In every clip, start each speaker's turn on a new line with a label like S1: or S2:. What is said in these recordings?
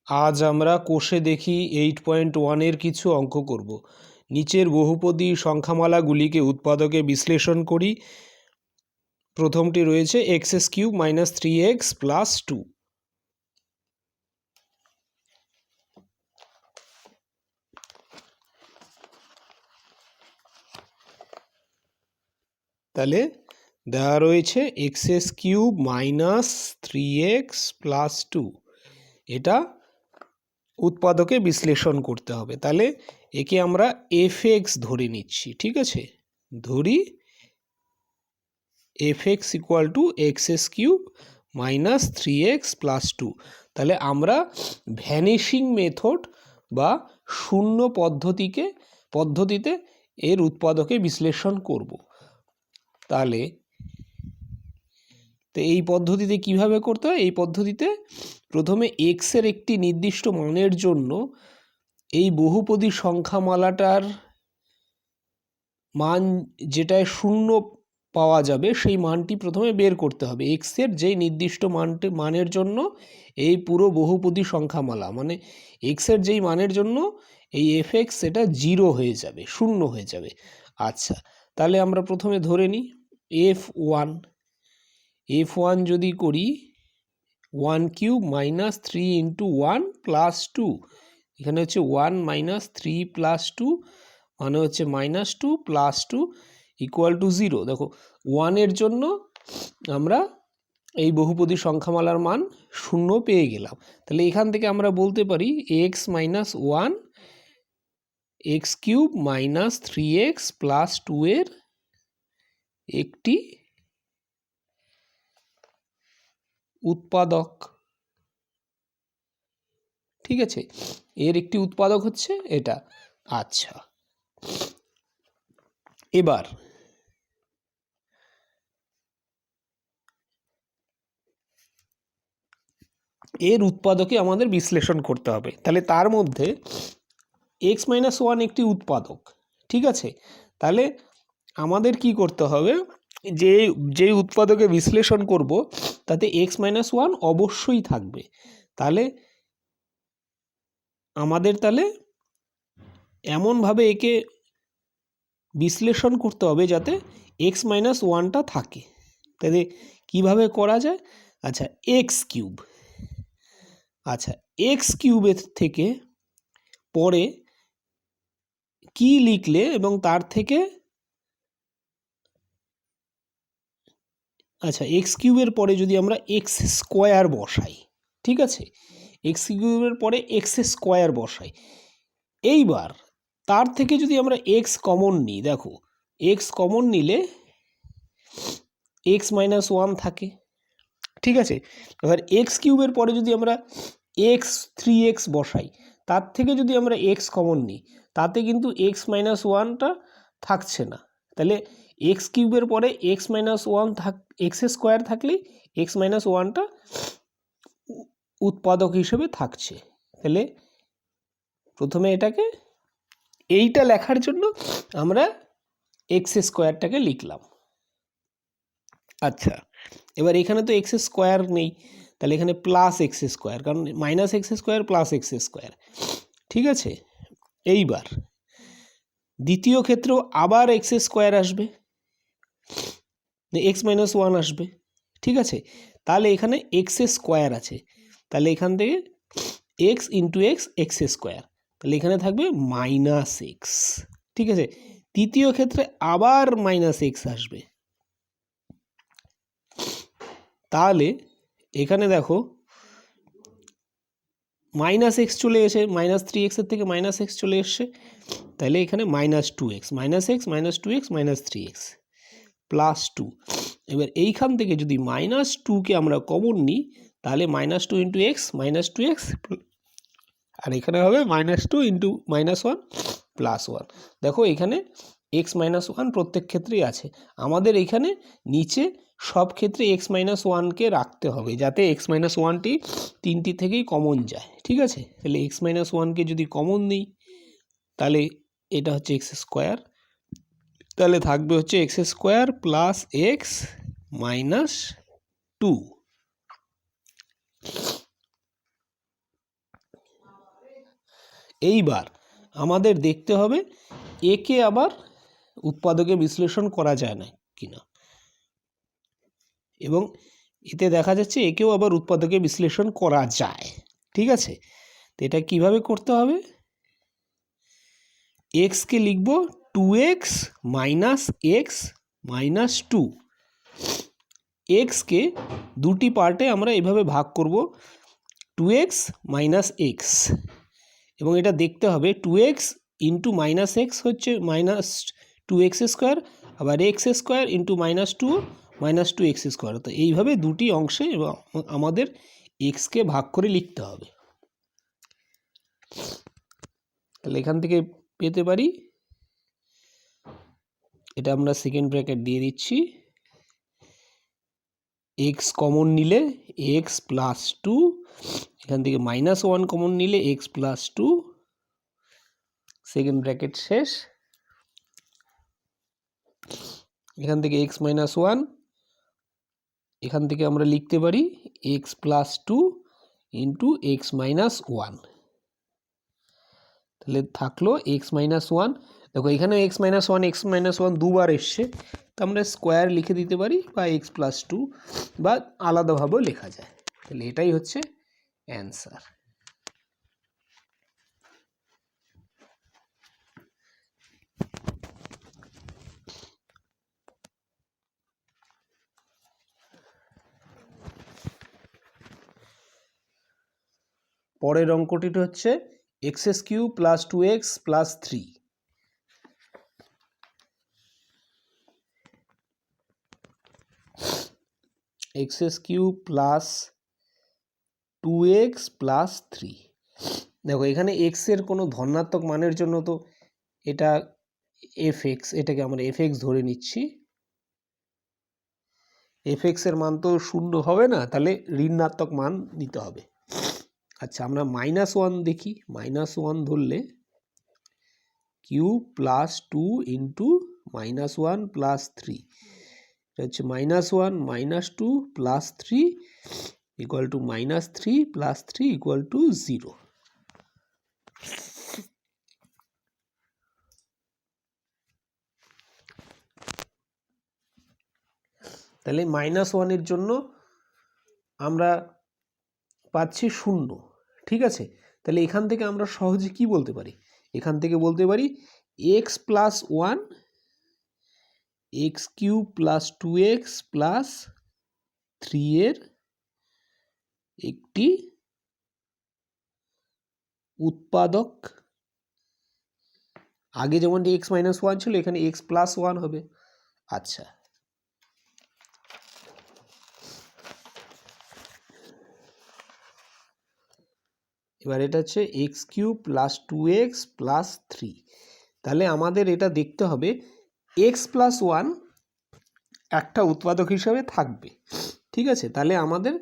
S1: আজ আমরা কোষে দেখি 8.1 কিছু অঙ্ক করব। নিচের বহুপদী সংখ্যামালাগুলিকে উৎপাদকে বিশ্লেষণ করি। প্রথমটি রয়েছে x³ - 3x + 2। তাহলে দেওয়া রয়েছে x³ - 3x + 2, এটা উৎপাদকে বিশ্লেষণ করতে হবে। তাহলে একে আমরা fx ধরে নিচ্ছি, ঠিক আছে? ধরি fx = x³ - 3x + 2। তাহলে আমরা ভ্যানিশিং মেথড বা শূন্য পদ্ধতিতে এর উৎপাদকে বিশ্লেষণ করব। তাহলে এই পদ্ধতিতে কিভাবে করতে হয়? এই পদ্ধতিতে প্রথমে x এর একটি নির্দিষ্ট মানের জন্য এই বহুপদী সংখ্যামালাটার মান যেটায় শূন্য পাওয়া যাবে সেই মানটি প্রথমে বের করতে হবে। x এর যেই নির্দিষ্ট মানের জন্য এই পুরো বহুপদী সংখ্যামালা, মানে x এর যেই মানের জন্য এই fx সেটা 0 হয়ে যাবে, শূন্য হয়ে যাবে। আচ্ছা, তাহলে আমরা প্রথমে ধরে নিই f1 যদি করি 1³ - 3 × 1 + 2, এখানে হচ্ছে 1 - 3 + 2 মানে হচ্ছে -2 + 2 = 0। দেখো 1 এর জন্য আমরা এই বহুপদী সংখ্যামালার মান 0 পেয়ে গেলাম। তাহলে এখান থেকে আমরা বলতে পারি x - 1 x³ - 3x + 2 এর একটি উৎপাদক, ঠিক আছে? এর একটি উৎপাদক হচ্ছে এটা। আচ্ছা, এবার এর উৎপাদকে আমাদের বিশ্লেষণ করতে হবে। তাহলে তার মধ্যে x - 1 একটি উৎপাদক, ঠিক আছে? তাহলে আমাদের কি করতে হবে? যে উৎপাদকে বিশ্লেষণ করব তাতে x - 1 অবশ্যই থাকবে। তাহলে আমাদের এমনভাবে একে বিশ্লেষণ করতে হবে যাতে x - 1টা থাকে। তাহলে কিভাবে করা যায়? আচ্ছা, x³ এর থেকে পরে কি লিখলে এবং তার থেকে x³ এর পরে যদি আমরা x² বসাই, ঠিক আছে? x³ এর পরে x² বসাই। এইবার তার থেকে যদি আমরা x কমন নিই, দেখো x কমন নিলে x - 1 থাকে, ঠিক আছে? এবার x³ এর পরে যদি আমরা x3x বসাই, তার থেকে যদি আমরা x কমন নিই, তাতে কিন্তু x - 1টা থাকছে না। তাহলে x³ এর পরে x - 1 x² থাকলেই x - 1টা উৎপাদক হিসেবে থাকছে। তাহলে প্রথমে এইটা লেখার জন্য আমরা x² লিখলাম। আচ্ছা, এবার এখানে তো x² নেই, তাহলে এখানে +x², কারণ -x² +x², ঠিক আছে? এইবার দ্বিতীয় ক্ষেত্রেও আবার x² আসবে, x - 1 আসবে, ঠিক আছে? তাহলে এখানে x² আছে, তাহলে এখান থেকে x × x x², তাহলে এখানে থাকবে -x, ঠিক আছে? তৃতীয় ক্ষেত্রে আবার -x আসবে। তাহলে এখানে দেখো -x চলে এসে -3x এর থেকে -x চলে এসছে, তাহলে এখানে -2x -x -2x -3x +2। এবার এইখান থেকে যদি -2কে আমরা কমন নিই, তাহলে -2 × x -2x, আর এখানে হবে -2 × -1 +1। দেখো এখানে x - 1 প্রত্যেক ক্ষেত্রেই আছে। আমাদের এখানে নিচে সব ক্ষেত্রে x - 1কে রাখতে হবে যাতে x - 1টি তিনটি থেকেই কমন যায়, ঠিক আছে? তাহলে x - 1কে যদি কমন নিই, তাহলে এটা হচ্ছে x², তাহলে থাকবে হচ্ছে x² + x - 2। এইবার আমাদের দেখতে হবে একে আবার উৎপাদকে বিশ্লেষণ করা যায় না কিনা, এবং এতে দেখা যাচ্ছে একেও আবার উৎপাদকে বিশ্লেষণ করা যায়। ঠিক আছে, তো এটা কিভাবে করতে হবে? এক্সকে লিখব 2x মাইনাস এক্স মাইনাস 2। এক্সকে দুটি পার্টে আমরা এভাবে ভাগ করব, 2x মাইনাস এক্স, এবং এটা দেখতে হবে 2x ইন্টু মাইনাস এক্স হচ্ছে মাইনাস 2x স্কোয়ার, আবার x square into minus 2 minus 2x square. তো এইভাবে দুটি অংশে এবং আমাদের এক্সকে ভাগ করে লিখতে হবে। তাহলে এখান থেকে পেতে পারি, এটা আমরা সেকেন্ড ব্র্যাকেট দিয়ে দিচ্ছি, এক্স কমন নিলে এক্স প্লাস 2, এখান থেকে মাইনাস 1 কমন নিলে এক্স প্লাস 2, সেকেন্ড ব্র্যাকেট শেষ। এখান থেকে এক্স মাইনাস 1, এখান থেকে আমরা লিখতে পারি x plus 2 into x minus 1। তাহলে থাকলো এক্স মাইনাস 1। দেখো এখানে এক্স মাইনাস 1 দুবার এসছে, তো আমরা স্কোয়ার লিখে দিতে পারি বা এক্স প্লাস 2 বা আলাদাভাবেও লেখা যায়। তাহলে এটাই হচ্ছে অ্যান্সার। পরের অঙ্কটিটা হচ্ছে x cube plus 2x plus 3। X cube plus 2x plus 3। দেখো এখানে এক্স এর কোনো ধনাত্মক মানের জন্য তো এটা এফএক্স, এটাকে আমরা এফএক্স ধরে নিচ্ছি। এফএক্স এর মান তো 0 হবে না, তাহলে ঋণাত্মক মান নিতে হবে। আচ্ছা, আমরা -1 দেখি। -1 ধরলে কিউব প্লাস 2 ইন্টু -1 প্লাস 3, এটা হচ্ছে -1 -2 plus 3 equal to -3 plus 3 equal to 0। তাহলে -1 এর জন্য আমরা পাচ্ছি 0। ঠিক আছে, তাহলে এখান থেকে আমরা সহজে কি বলতে পারি? এখান থেকে বলতে পারি x plus 1 x cube plus 2x plus 3 এর একটি উৎপাদক। আগে যেমন এক্স মাইনাস 1 ছিল, এখানে এক্স প্লাস 1 হবে। আচ্ছা, এবার এটা হচ্ছে x cube plus 2x plus 3। তাহলে আমাদের এটা দেখতে হবে এক্স প্লাস 1 একটা উৎপাদক হিসাবে থাকবে। ঠিক আছে, তাহলে আমাদের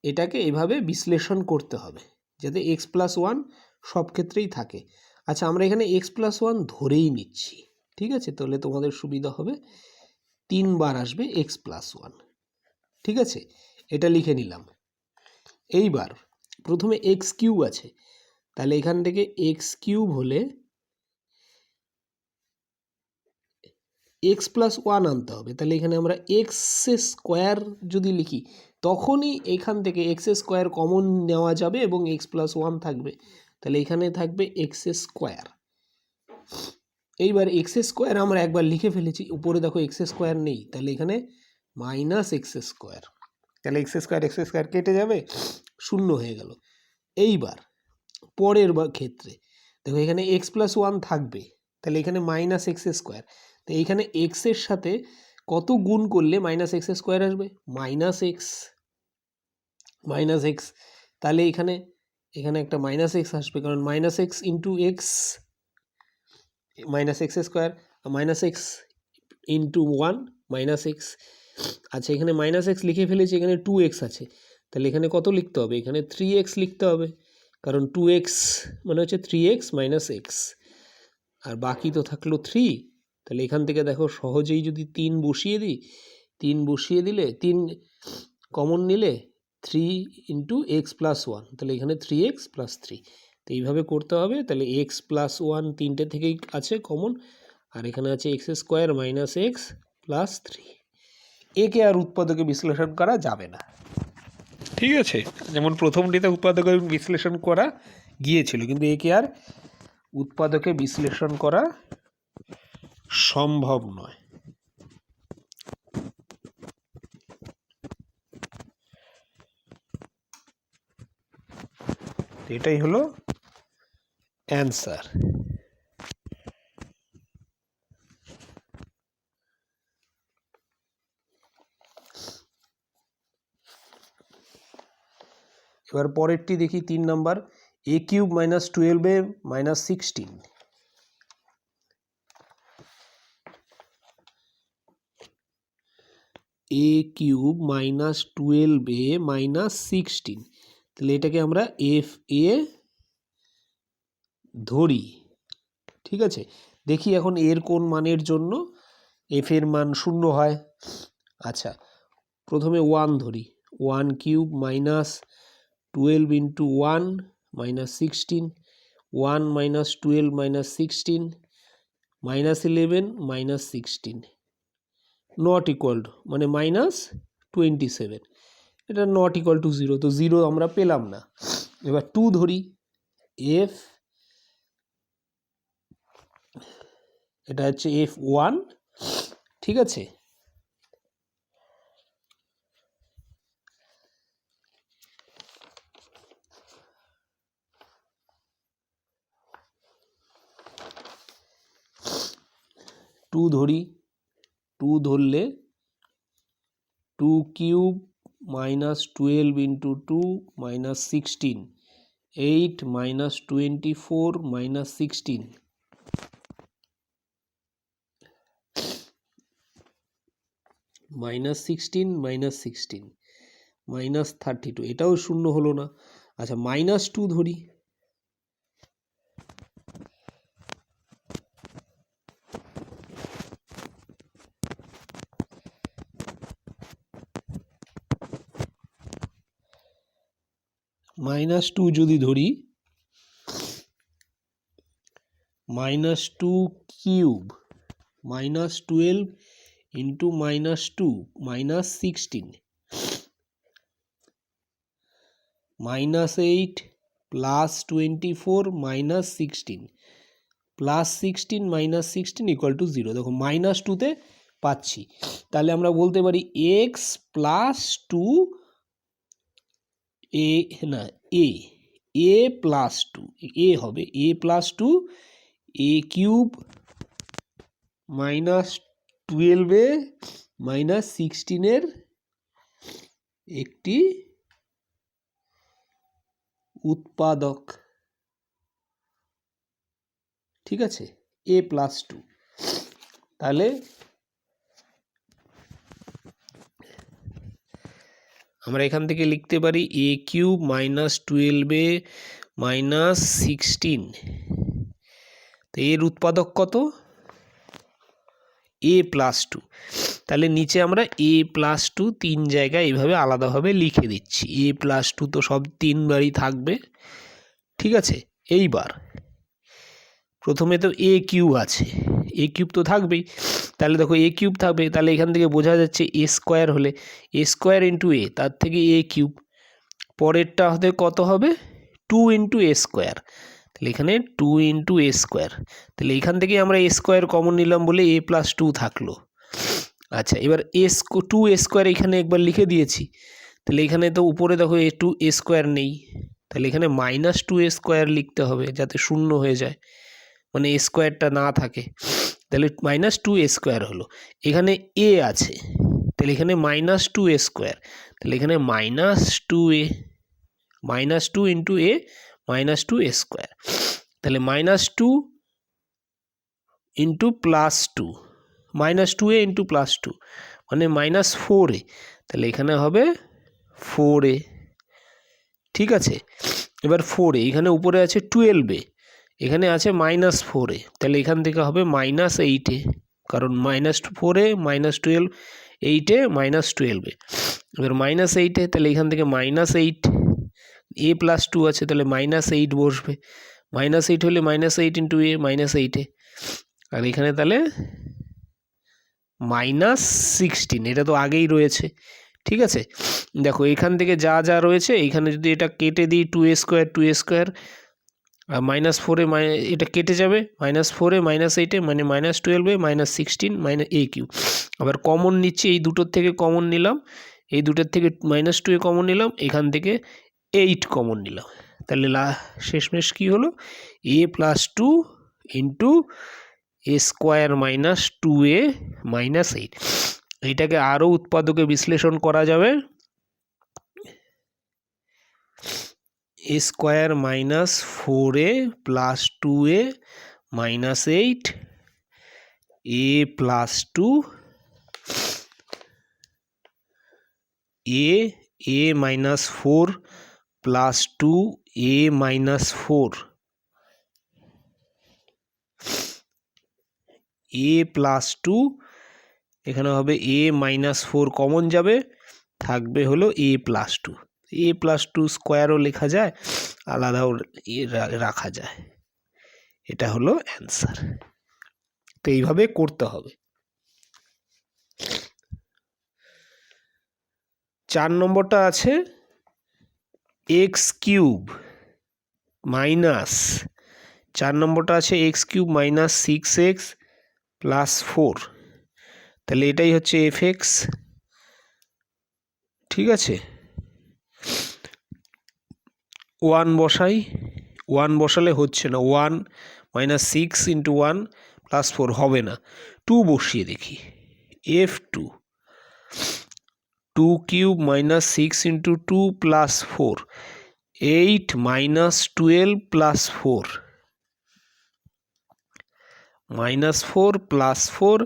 S1: এটাকে এভাবে বিশ্লেষণ করতে হবে যাতে এক্স প্লাস 1 সব ক্ষেত্রেই থাকে। আচ্ছা, আমরা এখানে এক্স প্লাস 1 ধরেই নিচ্ছি। ঠিক আছে, তাহলে তোমাদের সুবিধা হবে, 3 বার আসবে এক্স প্লাস 1। ঠিক আছে, এটা লিখে নিলাম। এইবার প্রথমে এক্স কিউব আছে, তাহলে এখান থেকে এক্স কিউব হলে এক্স প্লাস 1 আনতে হবে। তাহলে এখানে আমরা এক্স স্কোয়ার যদি লিখি, তখনই এখান থেকে এক্স স্কোয়ার কমন নেওয়া যাবে এবং এক্স প্লাস 1 থাকবে। তাহলে এখানে থাকবে এক্স স্কোয়ার। এইবার এক্স স্কোয়ার আমরা একবার লিখে ফেলেছি, উপরে দেখো এক্স স্কোয়ার নেই, তাহলে এখানে মাইনাস এক্স স্কোয়ার। তাহলে এক্স স্কোয়ার কেটে যাবে, 0 হয়ে গেল। এইবার পরের ক্ষেত্রে দেখো এখানে এক্স প্লাস 1 থাকবে, তাহলে এখানে মাইনাস এক্স স্কোয়ার। তো এইখানে এক্স এর সাথে কত গুণ করলে মাইনাস এক্স স্কোয়ার আসবে? Minus x. তাহলে এখানে একটা মাইনাস এক্স আসবে, কারণ minus x into x minus x square, minus x into 1 minus x. আচ্ছা, এখানে মাইনাস এক্স লিখে ফেলেছি, এখানে 2x আছে, তাহলে এখানে কত লিখতে হবে? এখানে 3x লিখতে হবে, কারণ 2x মানে হচ্ছে 3x মাইনাস এক্স, আর বাকি তো থাকলো 3। তাহলে এখান থেকে দেখো সহজেই যদি 3 বসিয়ে দিই, 3 বসিয়ে দিলে 3 কমন নিলে 3 ইন্টু এক্স প্লাস 1, তাহলে এখানে 3x প্লাস 3। তো এইভাবে করতে হবে। তাহলে এক্স প্লাস ওয়ান তিনটে থেকেই আছে কমন, আর এখানে আছে x square minus x plus three. একে আর উৎপাদকে বিশ্লেষণ করা যাবে না, ঠিক আছে। যেমন প্রথমটিতে উৎপাদকে বিশ্লেষণ করা গিয়েছিল, কিন্তু একে আর উৎপাদকে বিশ্লেষণ করা সম্ভব নয়। এটাই হলো অ্যান্সার। এবার পরেরটি দেখি 3 নম্বর, এ কিউব মাইনাস 12a মাইনাস 16। এ কিউব মাইনাস 12a মাইনাস 16, তাহলে এটাকে আমরা এফ এ ধরি, ঠিক আছে। দেখি এখন এর কোন মানের জন্য এফ এর মান 0 হয়। আচ্ছা, প্রথমে 1 ধরি, 1 cube minus 12 into 1 minus 16, 1 minus 12 minus 16 minus 11 minus 16 not equal to, মানে মাইনাস 27, এটা নট ইকুয়াল টু 0, তো 0 আমরা পেলাম না। এবার 2 ধরি, এফ, এটা হচ্ছে F1, ঠিক আছে। টু ধরি, 2 ধরলে 2 cube minus 12 into 2 minus 16, 8 minus 24 minus 16 minus 16 minus 16 minus 32, এটাও 0 হলো না। আচ্ছা, মাইনাস 2 ধরি, মাইনাস 2 যদি ধরি, minus 2 cube minus 12 into minus 2 minus 16 minus 8 plus 24 minus 16 plus 16 minus 16 equal to 0। দেখো মাইনাস 2তে পাচ্ছি, তাহলে আমরা বলতে পারি এক্স প্লাস 2 এ, না এ প্লাস 2, এ হবে এ প্লাস 2 এ কিউব মাইনাস 12 মাইনাস 16 একটি উৎপাদক, ঠিক আছে, এ প্লাস 2। তাহলে আমরা এখান থেকে লিখতে পারি এ কিউব মাইনাস 12 মাইনাস 16, তো এর উৎপাদক কত, এ প্লাস 2। তাহলে নিচে আমরা এ প্লাস 2 তিন জায়গায় এইভাবে আলাদাভাবে লিখে দিচ্ছি। এ প্লাস 2 তো সব তিনবারই থাকবে, ঠিক আছে। এইবার প্রথমে তো এ কিউব আছে, এ কিউব তো থাকবেই, তাহলে দেখো এ কিউব থাকবে, তাহলে এখান থেকে বোঝা যাচ্ছে এ স্কোয়ার হলে এ স্কোয়ার ইন্টু এ, তার থেকে এ কিউব, পরেরটা হতে কত হবে 2 ইন্টু এ স্কোয়ার, তাহলে এখানে 2 ইন্টু এ স্কোয়ার, তাহলে এখান থেকে আমরা এ স্কোয়ার কমন নিলাম বলে এ প্লাস 2 থাকলো। আচ্ছা, এবার টু এ স্কোয়ার এখানে একবার লিখে দিয়েছি, তাহলে এখানে তো উপরে দেখো এ 2 এ স্কোয়ার নেই, তাহলে এখানে মাইনাস 2 এ স্কোয়ার লিখতে হবে যাতে শূন্য হয়ে যায়, মানে এ স্কোয়ারটা না থাকে, তাহলে মাইনাস 2 এ স্কোয়ার হলো। এখানে এ আছে, তাহলে এখানে মাইনাস 2 এ স্কোয়ার, তাহলে এখানে মাইনাস 2a, মাইনাস 2 ইন্টু এ মাইনাস 2 এ স্কোয়ার, তাহলে minus 2 into plus 2, minus 2a into plus 2 মানে মাইনাস 4a, তাহলে এখানে হবে 4a, ঠিক আছে। এবার 4a, এখানে উপরে আছে 12a, এখানে আছে মাইনাস 4a, তাহলে এখান থেকে হবে মাইনাস 8a, কারণ minus 4a minus 12, 8a minus 12a, এবার মাইনাস 8a, তাহলে এখান থেকে মাইনাস 8, এ প্লাস টু আছে, তাহলে -8 বসবে। -8 হলে -8 ইন্টু এ, -8 আর এখানে তাহলে -16, এটা তো আগেই রয়েছে। ঠিক আছে, দেখো এখান থেকে যা যা রয়েছে এইখানে যদি এটা কেটে দিই 2a স্কোয়ার, 2a স্কোয়ার আর -4এ এটা কেটে যাবে, -4এ -8এ মানে -12এ -16 a কিউব। আবার কমন নিচ্ছি, এই দুটোর থেকে কমন নিলাম, এই দুটোর থেকে -2 কমন নিলাম, এখান থেকে 8 কমন নিলাম, তাহলে শেষমেশ কী হলো, a plus 2 into a square -2a -8। এইটাকে আরও উৎপাদকে বিশ্লেষণ করা যাবে, a square -4a plus 2a -8 a plus 2 a -4 plus 2 a -4 a plus 2, এখানে হবে a -4 কমন যাবে, থাকবে হলো a প্লাস 2। a প্লাস 2 স্কোয়ারও লেখা যায়, আলাদাও রাখা যায়। এটা হলো অ্যান্সার। তো এইভাবে করতে হবে। 4 নম্বরটা আছে এক্স কিউব মাইনাস, 4 নম্বরটা আছে x cube minus 6x plus 4, তাহলে এটাই হচ্ছে এফ(x). ঠিক আছে, 1 বসাই, 1 বসালে হচ্ছে না, 1 -6 ইন্টু 1 প্লাস 4 হবে না, 2 বসিয়ে দেখি, f2 2 cube -6 into 2 plus 4 8 -12 plus 4 -4 plus 4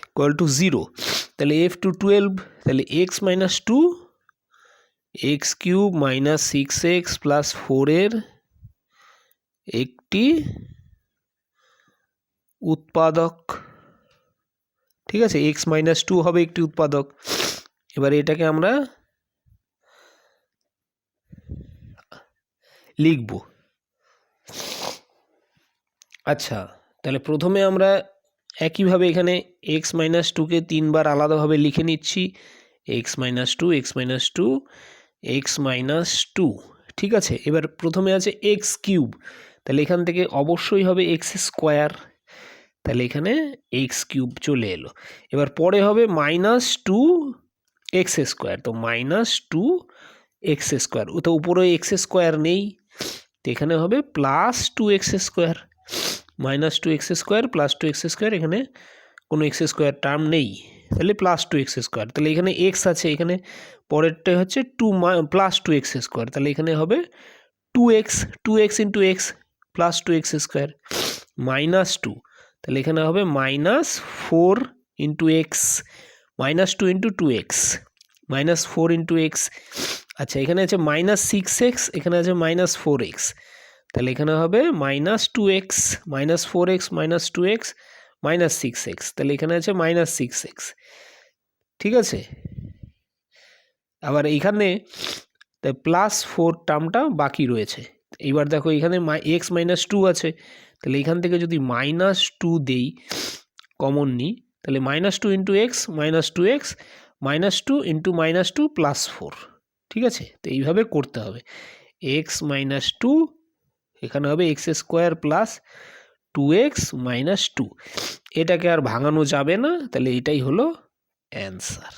S1: equal to 0, তাহলে f2 12, তাহলে x - 2 x cube -6x plus 4 এর একটি উৎপাদক। ঠিক আছে, x - 2 হবে একটি উৎপাদক। এবার এটাকে আমরা লিখব। আচ্ছা, তাহলে প্রথমে আমরা একইভাবে এখানে x - 2কে 3 বার আলাদাভাবে লিখে নিচ্ছি, x - 2 x - 2 x - 2। ঠিক আছে, এবার প্রথমে আছে x কিউব, তাহলে এখান থেকে অবশ্যই হবে x স্কোয়ার, তাহলে এখানে x কিউব চলে এলো। এবার পরে হবে -2x স্কোয়ার, তো -2x স্কোয়ার, ও তো উপরে x স্কোয়ার নেই, তো এখানে হবে +2x square, -2x square plus 2x square, এখানে কোনো x স্কোয়ার টার্ম নেই, তাহলে +2x স্কোয়ার, তাহলে এখানে x আছে, এখানে পরেরটা হচ্ছে +2x স্কোয়ার, তাহলে এখানে হবে 2x into x plus 2x square -2, তাহলে এখানে হবে -4 into x, -2 into 2x -4 into x. আচ্ছা, এখানে আছে -6x, এখানে আছে -4x, তাহলে এখানে হবে -2x -4x -2x -6x, তাহলে এখানে আছে -6x। ঠিক আছে, আবার এইখানে +4 টার্মটা বাকি রয়েছে। এইবার দেখো এখানে x - 2 আছে, তাহলে এখান থেকে যদি -2 দেই, কমন নিই, তাহলে -2 into x -2x -2 into -2 plus 4। ঠিক আছে, তো এইভাবে করতে হবে, x - 2, এখানে হবে x স্কোয়ার প্লাস 2x - 2, এটাকে আর ভাঙানো যাবে না, তাহলে এটাই হলো অ্যান্সার।